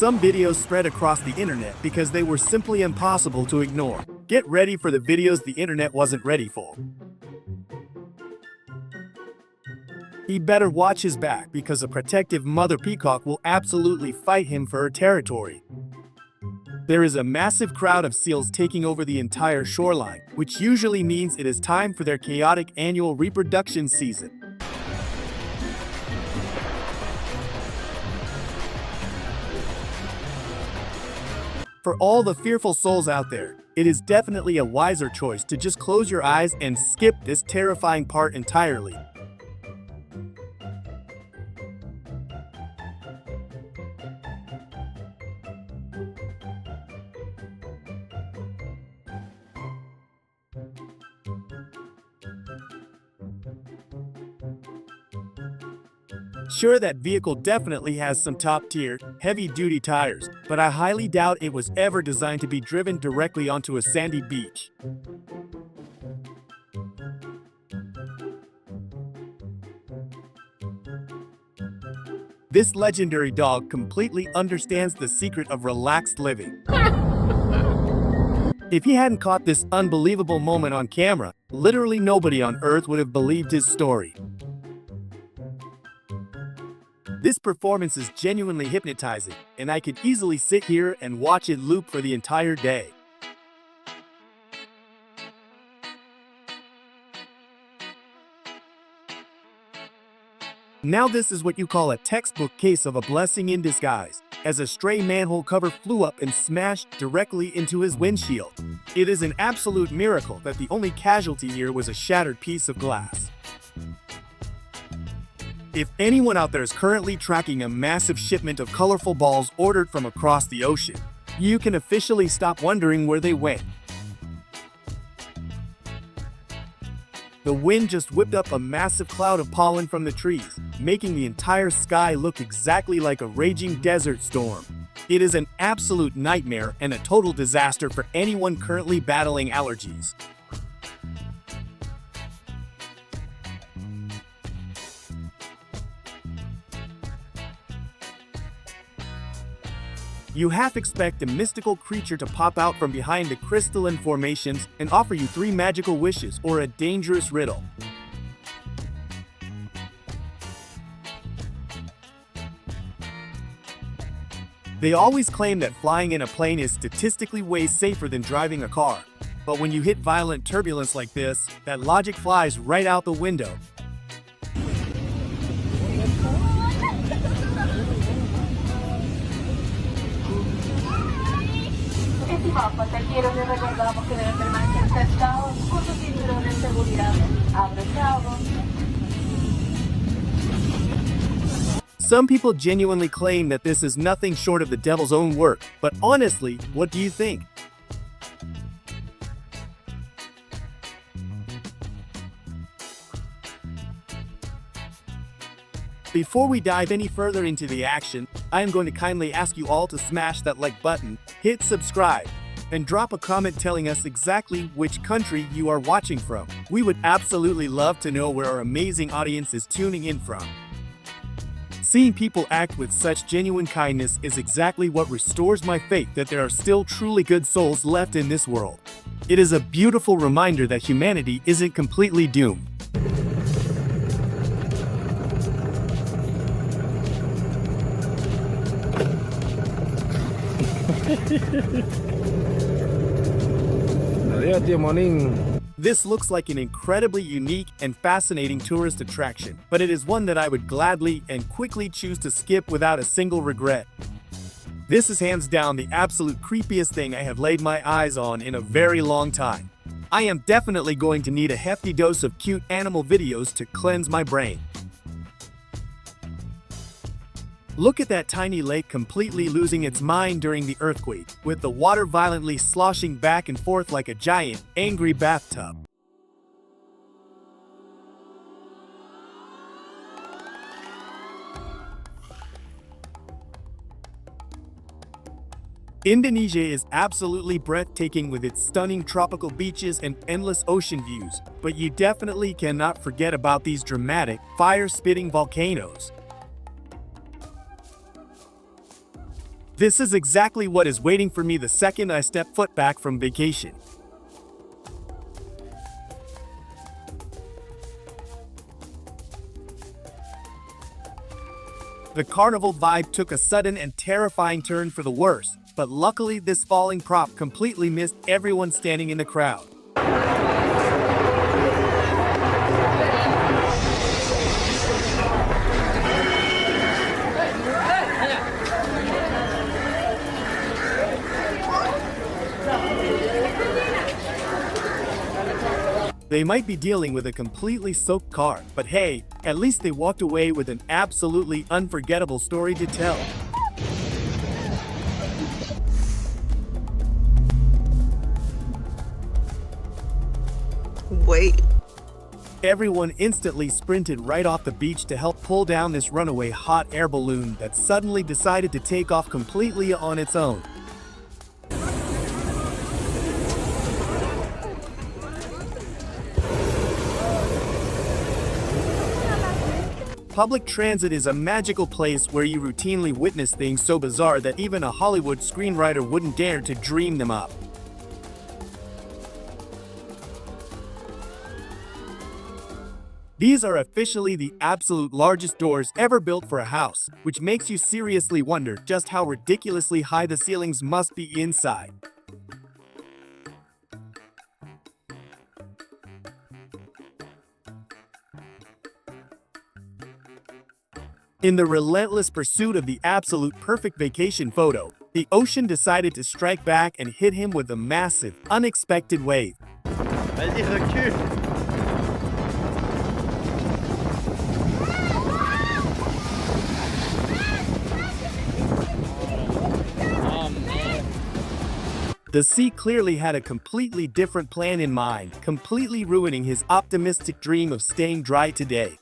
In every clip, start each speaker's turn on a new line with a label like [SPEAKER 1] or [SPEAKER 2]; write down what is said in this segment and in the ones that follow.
[SPEAKER 1] Some videos spread across the internet because they were simply impossible to ignore. Get ready for the videos the internet wasn't ready for. He better watch his back because a protective mother peacock will absolutely fight him for her territory. There is a massive crowd of seals taking over the entire shoreline, which usually means it is time for their chaotic annual reproduction season. For all the fearful souls out there, it is definitely a wiser choice to just close your eyes and skip this terrifying part entirely. Sure, that vehicle definitely has some top-tier, heavy-duty tires, but I highly doubt it was ever designed to be driven directly onto a sandy beach. This legendary dog completely understands the secret of relaxed living. If he hadn't caught this unbelievable moment on camera, literally nobody on Earth would have believed his story. This performance is genuinely hypnotizing, and I could easily sit here and watch it loop for the entire day. Now this is what you call a textbook case of a blessing in disguise, as a stray manhole cover flew up and smashed directly into his windshield. It is an absolute miracle that the only casualty here was a shattered piece of glass. If anyone out there is currently tracking a massive shipment of colorful balls ordered from across the ocean, you can officially stop wondering where they went. The wind just whipped up a massive cloud of pollen from the trees, making the entire sky look exactly like a raging desert storm. It is an absolute nightmare and a total disaster for anyone currently battling allergies. You half expect a mystical creature to pop out from behind the crystalline formations and offer you 3 magical wishes or a dangerous riddle. They always claim that flying in a plane is statistically way safer than driving a car. But when you hit violent turbulence like this, that logic flies right out the window.
[SPEAKER 2] Pasajeros, les recordamos que deben permanecer sentados con su cinturón de seguridad abrochado.
[SPEAKER 1] Some people genuinely claim that this is nothing short of the devil's own work, but honestly, what do you think? Before we dive any further into the action, I am going to kindly ask you all to smash that like button, hit subscribe, and drop a comment telling us exactly which country you are watching from. We would absolutely love to know where our amazing audience is tuning in from. Seeing people act with such genuine kindness is exactly what restores my faith that there are still truly good souls left in this world. It is a beautiful reminder that humanity isn't completely doomed. This looks like an incredibly unique and fascinating tourist attraction, but it is one that I would gladly and quickly choose to skip without a single regret. This is hands down the absolute creepiest thing I have laid my eyes on in a very long time. I am definitely going to need a hefty dose of cute animal videos to cleanse my brain. Look at that tiny lake completely losing its mind during the earthquake, with the water violently sloshing back and forth like a giant, angry bathtub. Indonesia is absolutely breathtaking with its stunning tropical beaches and endless ocean views, but you definitely cannot forget about these dramatic, fire-spitting volcanoes. This is exactly what is waiting for me the second I step foot back from vacation. The carnival vibe took a sudden and terrifying turn for the worse, but luckily this falling prop completely missed everyone standing in the crowd. They might be dealing with a completely soaked car, but hey, at least they walked away with an absolutely unforgettable story to tell.
[SPEAKER 3] Wait.
[SPEAKER 1] Everyone instantly sprinted right off the beach to help pull down this runaway hot air balloon that suddenly decided to take off completely on its own. Public transit is a magical place where you routinely witness things so bizarre that even a Hollywood screenwriter wouldn't dare to dream them up. These are officially the absolute largest doors ever built for a house, which makes you seriously wonder just how ridiculously high the ceilings must be inside. In the relentless pursuit of the absolute perfect vacation photo, the ocean decided to strike back and hit him with a massive, unexpected wave.
[SPEAKER 4] Vas-y, recule.
[SPEAKER 1] The sea clearly had a completely different plan in mind, completely ruining his optimistic dream of staying dry today.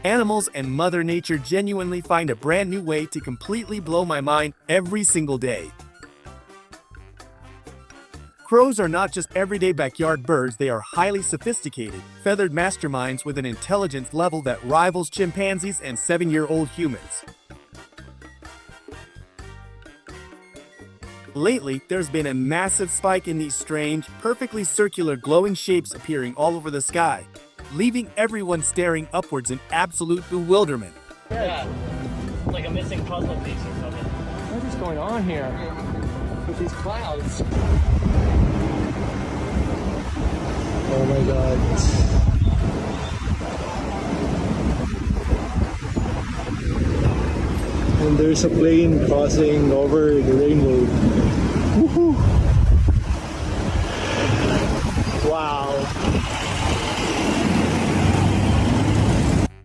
[SPEAKER 1] Animals and Mother Nature genuinely find a brand new way to completely blow my mind every single day. Crows are not just everyday backyard birds, they are highly sophisticated, feathered masterminds with an intelligence level that rivals chimpanzees and 7-year-old humans. Lately, there's been a massive spike in these strange, perfectly circular glowing shapes appearing all over the sky, leaving everyone staring upwards in absolute bewilderment.
[SPEAKER 5] Yeah, like a missing puzzle piece or something.
[SPEAKER 4] What is going on here with these clouds? Oh my god. And there's a plane crossing over the rainbow. Woohoo! Wow.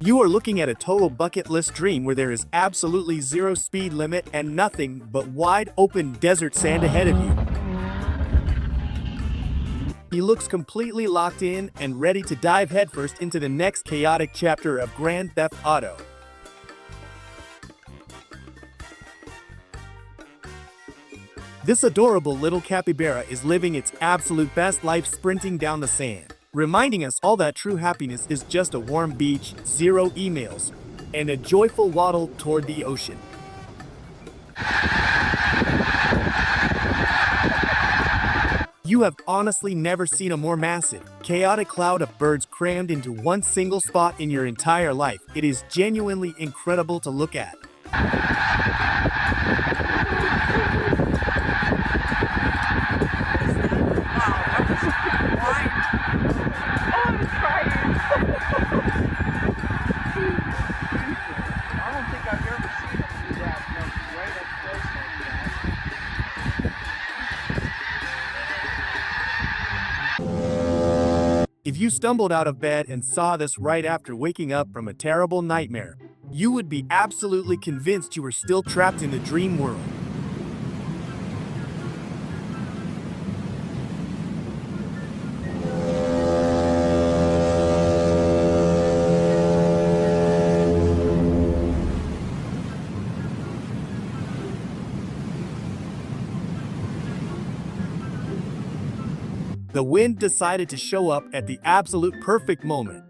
[SPEAKER 1] You are looking at a total bucket list dream where there is absolutely zero speed limit and nothing but wide open desert sand ahead of you. He looks completely locked in and ready to dive headfirst into the next chaotic chapter of Grand Theft Auto. This adorable little capybara is living its absolute best life sprinting down the sand, reminding us all that true happiness is just a warm beach, 0 emails, and a joyful waddle toward the ocean. You have honestly never seen a more massive, chaotic cloud of birds crammed into one single spot in your entire life. It is genuinely incredible to look at. If you stumbled out of bed and saw this right after waking up from a terrible nightmare, you would be absolutely convinced you were still trapped in the dream world. The wind decided to show up at the absolute perfect moment.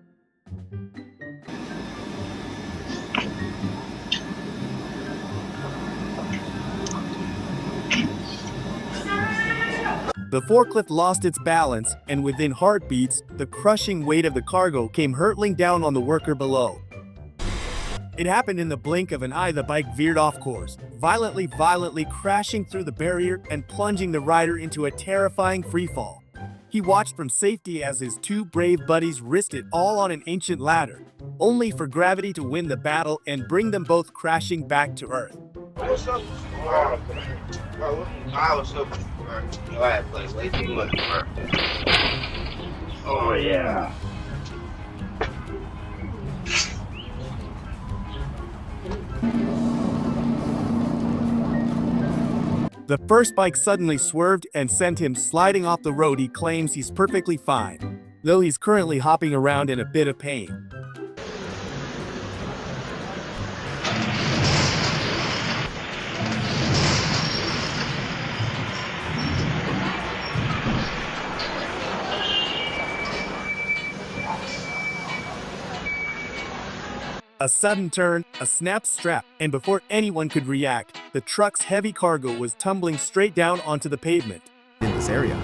[SPEAKER 1] The forklift lost its balance, and within heartbeats, the crushing weight of the cargo came hurtling down on the worker below. It happened in the blink of an eye. The bike veered off course, violently crashing through the barrier and plunging the rider into a terrifying freefall. He watched from safety as his two brave buddies risked it all on an ancient ladder, only for gravity to win the battle and bring them both crashing back to Earth.
[SPEAKER 3] What's up? What's up? Glad place. Way too much, bro. Oh, yeah.
[SPEAKER 1] The first bike suddenly swerved and sent him sliding off the road. He claims he's perfectly fine, though he's currently hopping around in a bit of pain. A sudden turn, a snapped strap, and before anyone could react, the truck's heavy cargo was tumbling straight down onto the pavement.
[SPEAKER 6] In this area.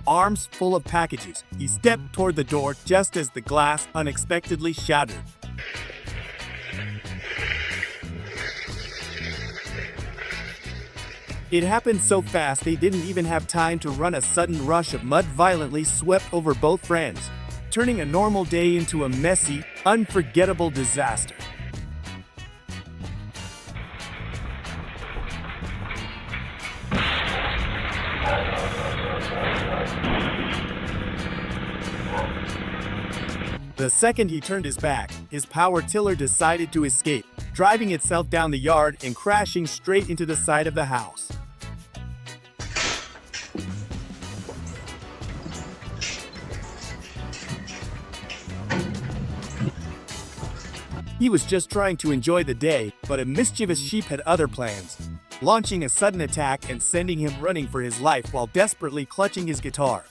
[SPEAKER 1] Arms full of packages, he stepped toward the door just as the glass unexpectedly shattered. It happened so fast they didn't even have time to run. A sudden rush of mud violently swept over both friends, turning a normal day into a messy, unforgettable disaster. The second he turned his back, his power tiller decided to escape, driving itself down the yard and crashing straight into the side of the house. He was just trying to enjoy the day, but a mischievous sheep had other plans, launching a sudden attack and sending him running for his life while desperately clutching his guitar.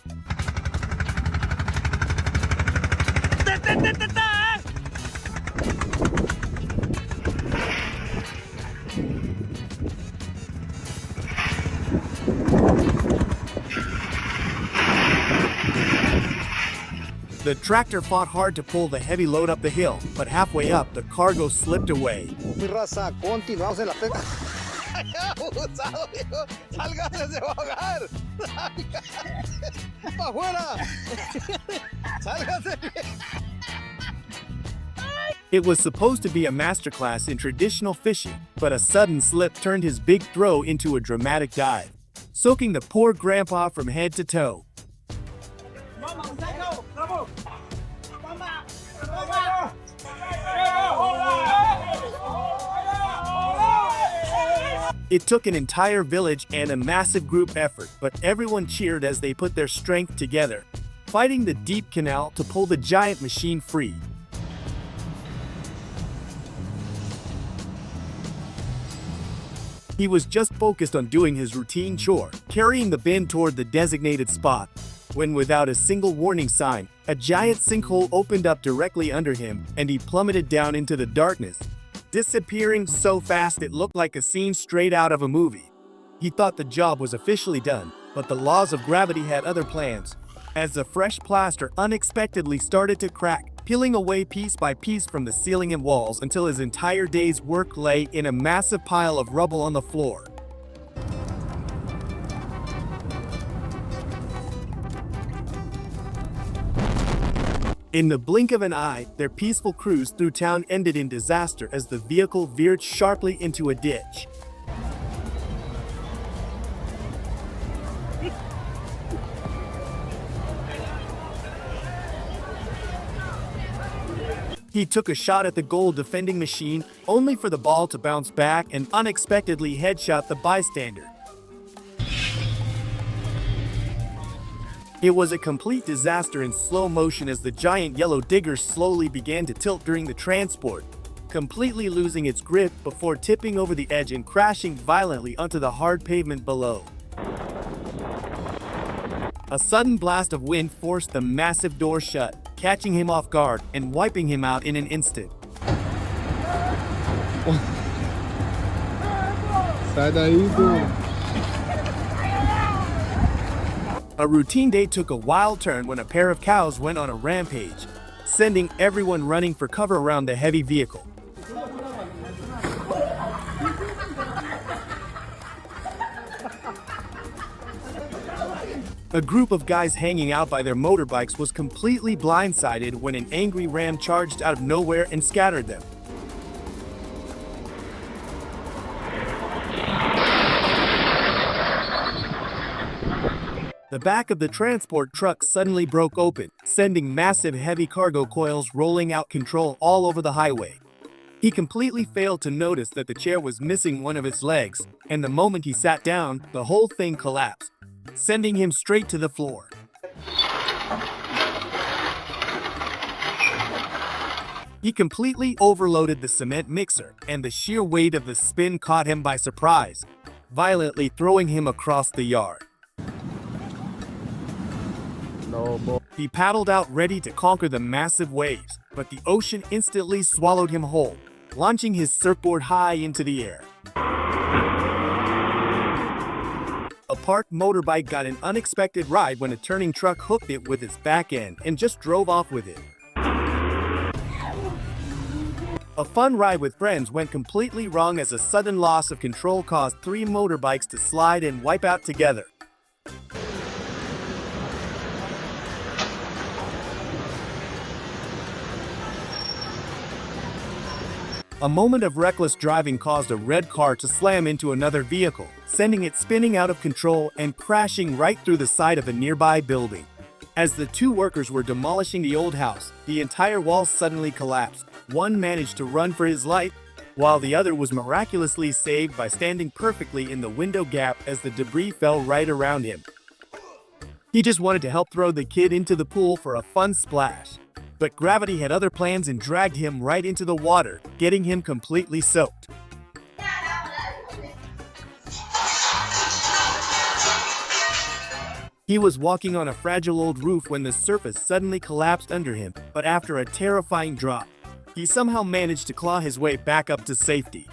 [SPEAKER 1] The tractor fought hard to pull the heavy load up the hill, but halfway up, the cargo slipped away.
[SPEAKER 6] Mi raza, continuamos en la pega.
[SPEAKER 1] It was supposed to be a masterclass in traditional fishing, but a sudden slip turned his big throw into a dramatic dive, soaking the poor grandpa from head to toe. It took an entire village and a massive group effort, but everyone cheered as they put their strength together, fighting the deep canal to pull the giant machine free. He was just focused on doing his routine chore, carrying the bin toward the designated spot, when without a single warning sign, a giant sinkhole opened up directly under him and he plummeted down into the darkness, disappearing so fast it looked like a scene straight out of a movie. He thought the job was officially done, but the laws of gravity had other plans, as the fresh plaster unexpectedly started to crack, peeling away piece by piece from the ceiling and walls until his entire day's work lay in a massive pile of rubble on the floor. In the blink of an eye, their peaceful cruise through town ended in disaster as the vehicle veered sharply into a ditch. He took a shot at the goal defending machine, only for the ball to bounce back and unexpectedly headshot the bystander. It was a complete disaster in slow motion as the giant yellow digger slowly began to tilt during the transport, completely losing its grip before tipping over the edge and crashing violently onto the hard pavement below. A sudden blast of wind forced the massive door shut, catching him off guard and wiping him out in an instant.
[SPEAKER 4] Sai daí, pô.
[SPEAKER 1] A routine day took a wild turn when a pair of cows went on a rampage, sending everyone running for cover around the heavy vehicle. A group of guys hanging out by their motorbikes was completely blindsided when an angry ram charged out of nowhere and scattered them. The back of the transport truck suddenly broke open, sending massive heavy cargo coils rolling out control all over the highway. He completely failed to notice that the chair was missing one of its legs, and the moment he sat down, the whole thing collapsed, sending him straight to the floor. He completely overloaded the cement mixer, and the sheer weight of the spin caught him by surprise, violently throwing him across the yard. He paddled out ready to conquer the massive waves, but the ocean instantly swallowed him whole, launching his surfboard high into the air. A parked motorbike got an unexpected ride when a turning truck hooked it with its back end and just drove off with it. A fun ride with friends went completely wrong as a sudden loss of control caused 3 motorbikes to slide and wipe out together. A moment of reckless driving caused a red car to slam into another vehicle, sending it spinning out of control and crashing right through the side of a nearby building. As the 2 workers were demolishing the old house, the entire wall suddenly collapsed. One managed to run for his life, while the other was miraculously saved by standing perfectly in the window gap as the debris fell right around him. He just wanted to help throw the kid into the pool for a fun splash. But gravity had other plans and dragged him right into the water, getting him completely soaked. He was walking on a fragile old roof when the surface suddenly collapsed under him, but after a terrifying drop, he somehow managed to claw his way back up to safety.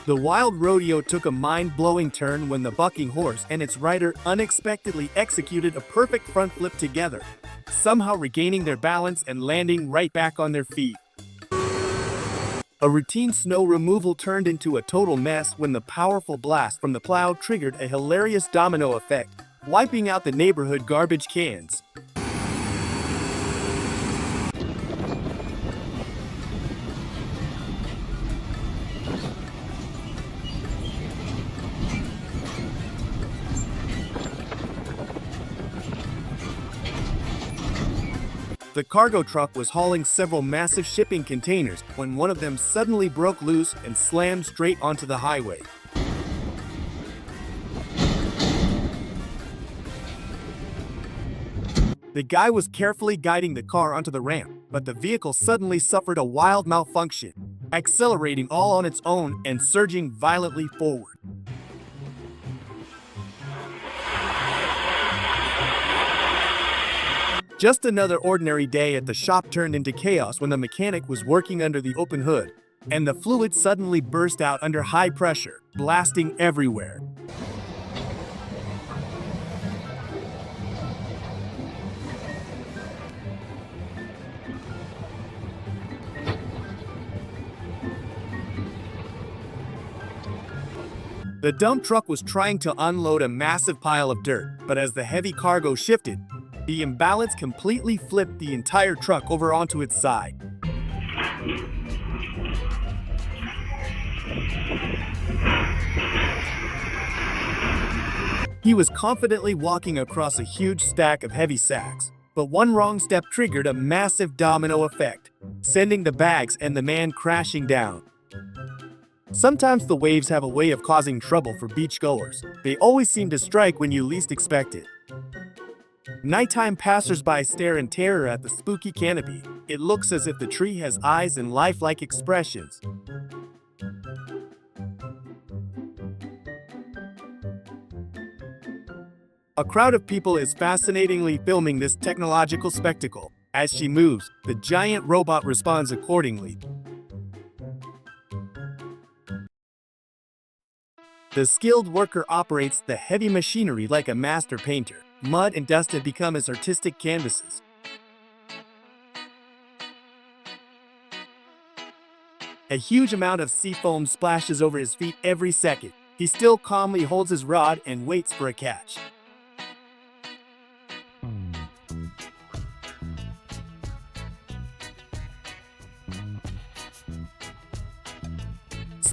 [SPEAKER 1] The wild rodeo took a mind-blowing turn when the bucking horse and its rider unexpectedly executed a perfect front flip together, somehow regaining their balance and landing right back on their feet. A routine snow removal turned into a total mess when the powerful blast from the plow triggered a hilarious domino effect, wiping out the neighborhood garbage cans. The cargo truck was hauling several massive shipping containers when one of them suddenly broke loose and slammed straight onto the highway. The guy was carefully guiding the car onto the ramp, but the vehicle suddenly suffered a wild malfunction, accelerating all on its own and surging violently forward. Just another ordinary day at the shop turned into chaos when the mechanic was working under the open hood, and the fluid suddenly burst out under high pressure, blasting everywhere. The dump truck was trying to unload a massive pile of dirt, but as the heavy cargo shifted, the imbalance completely flipped the entire truck over onto its side. He was confidently walking across a huge stack of heavy sacks, But one wrong step triggered a massive domino effect, sending the bags and the man crashing down. Sometimes the waves have a way of causing trouble for beachgoers. They always seem to strike when you least expect it. Nighttime passersby stare in terror at the spooky canopy. It looks as if the tree has eyes and lifelike expressions. A crowd of people is fascinatingly filming this technological spectacle. As she moves, the giant robot responds accordingly. The skilled worker operates the heavy machinery like a master painter. Mud and dust have become his artistic canvases. A huge amount of sea foam splashes over his feet every second. He still calmly holds his rod and waits for a catch.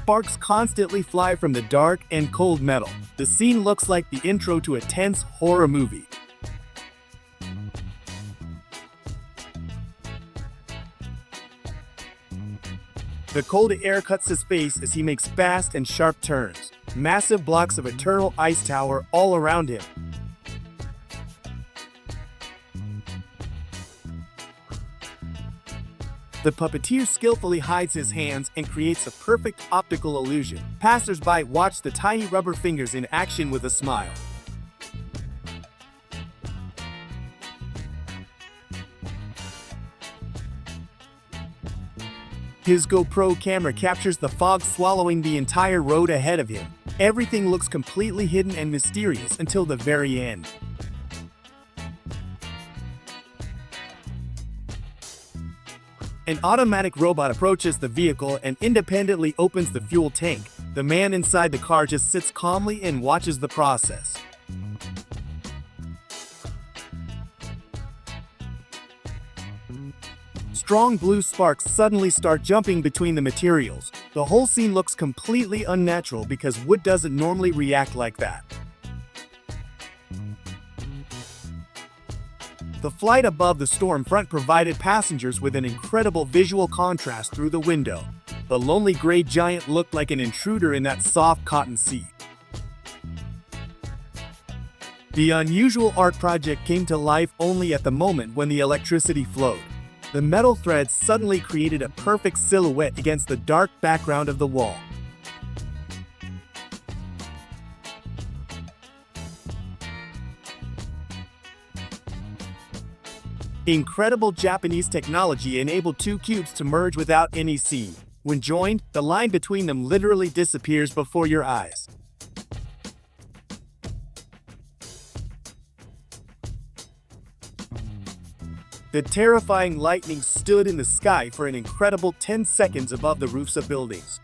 [SPEAKER 1] Sparks constantly fly from the dark and cold metal. The scene looks like the intro to a tense horror movie. The cold air cuts his face as he makes fast and sharp turns. Massive blocks of eternal ice tower all around him. The puppeteer skillfully hides his hands and creates a perfect optical illusion. Passersby watch the tiny rubber fingers in action with a smile. His GoPro camera captures the fog swallowing the entire road ahead of him. Everything looks completely hidden and mysterious until the very end. An automatic robot approaches the vehicle and independently opens the fuel tank. The man inside the car just sits calmly and watches the process. Strong blue sparks suddenly start jumping between the materials. The whole scene looks completely unnatural because wood doesn't normally react like that. The flight above the storm front provided passengers with an incredible visual contrast through the window. The lonely gray giant looked like an intruder in that soft cotton sea. The unusual art project came to life only at the moment when the electricity flowed. The metal threads suddenly created a perfect silhouette against the dark background of the wall. Incredible Japanese technology enabled two cubes to merge without any seam. When joined, the line between them literally disappears before your eyes. The terrifying lightning stood in the sky for an incredible 10 seconds above the roofs of buildings.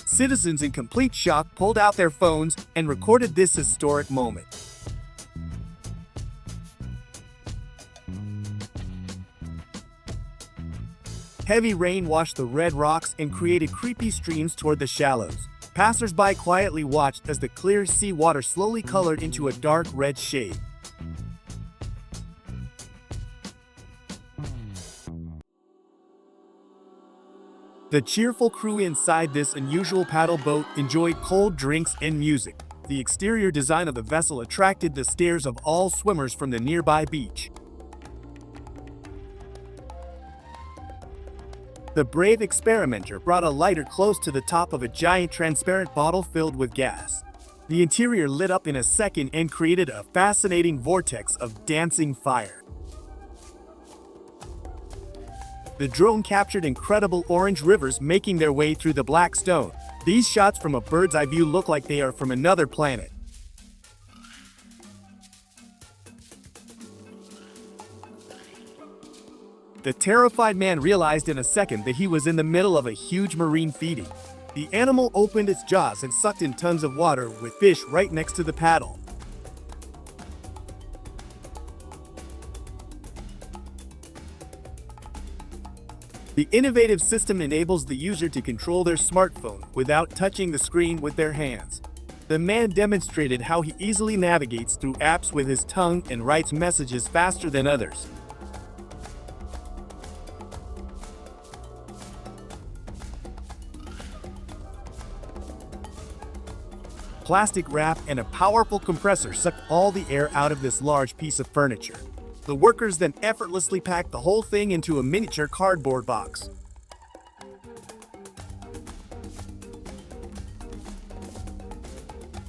[SPEAKER 1] Citizens in complete shock pulled out their phones and recorded this historic moment. Heavy rain washed the red rocks and created creepy streams toward the shallows. Passersby quietly watched as the clear sea water slowly colored into a dark red shade. The cheerful crew inside this unusual paddle boat enjoyed cold drinks and music. The exterior design of the vessel attracted the stares of all swimmers from the nearby beach. The brave experimenter brought a lighter close to the top of a giant transparent bottle filled with gas. The interior lit up in a second and created a fascinating vortex of dancing fire. The drone captured incredible orange rivers making their way through the black stone. These shots from a bird's eye view look like they are from another planet. The terrified man realized in a second that he was in the middle of a huge marine feeding. The animal opened its jaws and sucked in tons of water with fish right next to the paddle. The innovative system enables the user to control their smartphone without touching the screen with their hands. The man demonstrated how he easily navigates through apps with his tongue and writes messages faster than others. plastic wrap and a powerful compressor sucked all the air out of this large piece of furniture. The workers then effortlessly packed the whole thing into a miniature cardboard box.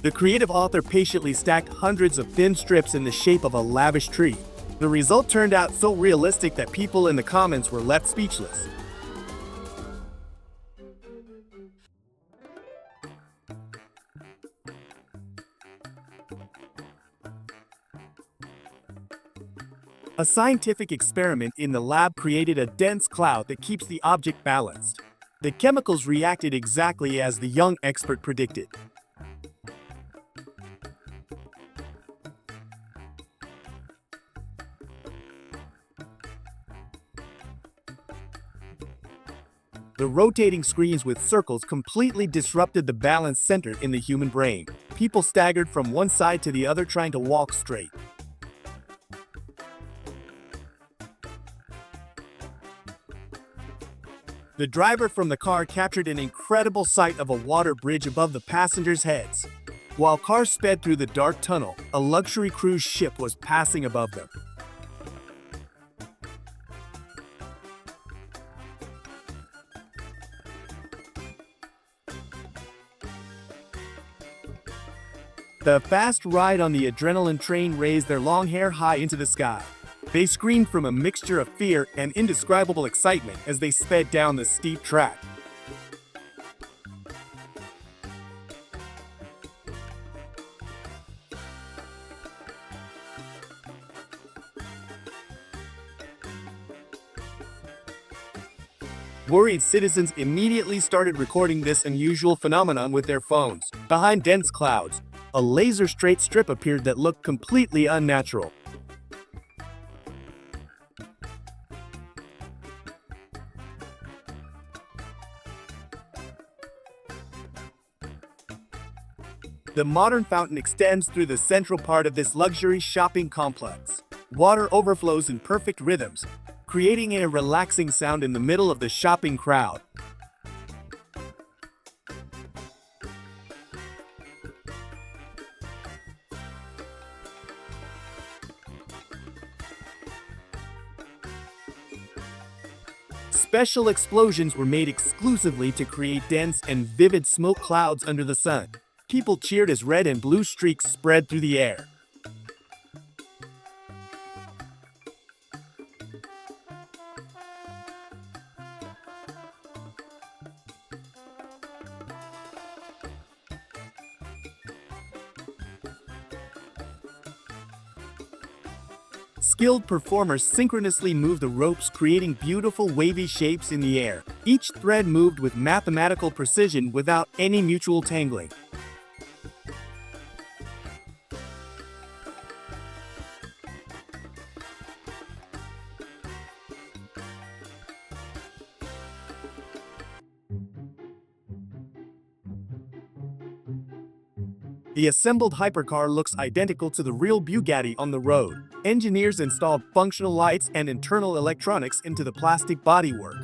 [SPEAKER 1] The creative author patiently stacked hundreds of thin strips in the shape of a lavish tree. The result turned out so realistic that people in the comments were left speechless. A scientific experiment in the lab created a dense cloud that keeps the object balanced. The chemicals reacted exactly as the young expert predicted. The rotating screens with circles completely disrupted the balance center in the human brain. People staggered from one side to the other trying to walk straight. The driver from the car captured an incredible sight of a water bridge above the passengers' heads. While cars sped through the dark tunnel, a luxury cruise ship was passing above them. The fast ride on the adrenaline train raised their long hair high into the sky. They screamed from a mixture of fear and indescribable excitement as they sped down the steep track. Worried citizens immediately started recording this unusual phenomenon with their phones. Behind dense clouds, a laser-straight strip appeared that looked completely unnatural. The modern fountain extends through the central part of this luxury shopping complex. Water overflows in perfect rhythms, creating a relaxing sound in the middle of the shopping crowd. Special explosions were made exclusively to create dense and vivid smoke clouds under the sun. People cheered as red and blue streaks spread through the air. Skilled performers synchronously moved the ropes, creating beautiful wavy shapes in the air. Each thread moved with mathematical precision without any mutual tangling. The assembled hypercar looks identical to the real Bugatti on the road. Engineers installed functional lights and internal electronics into the plastic bodywork.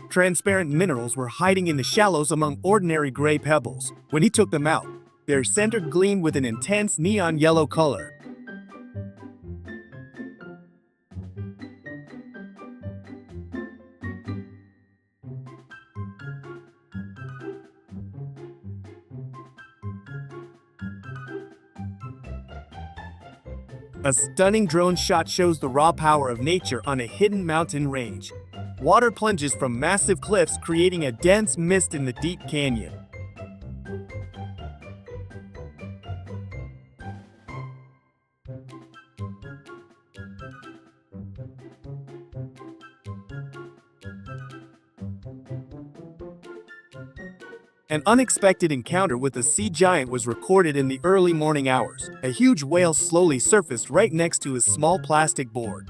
[SPEAKER 1] Transparent minerals were hiding in the shallows among ordinary gray pebbles. When he took them out, their center gleamed with an intense neon yellow color. A stunning drone shot shows the raw power of nature on a hidden mountain range. Water plunges from massive cliffs, creating a dense mist in the deep canyon. An unexpected encounter with a sea giant was recorded in the early morning hours. A huge whale slowly surfaced right next to his small plastic board.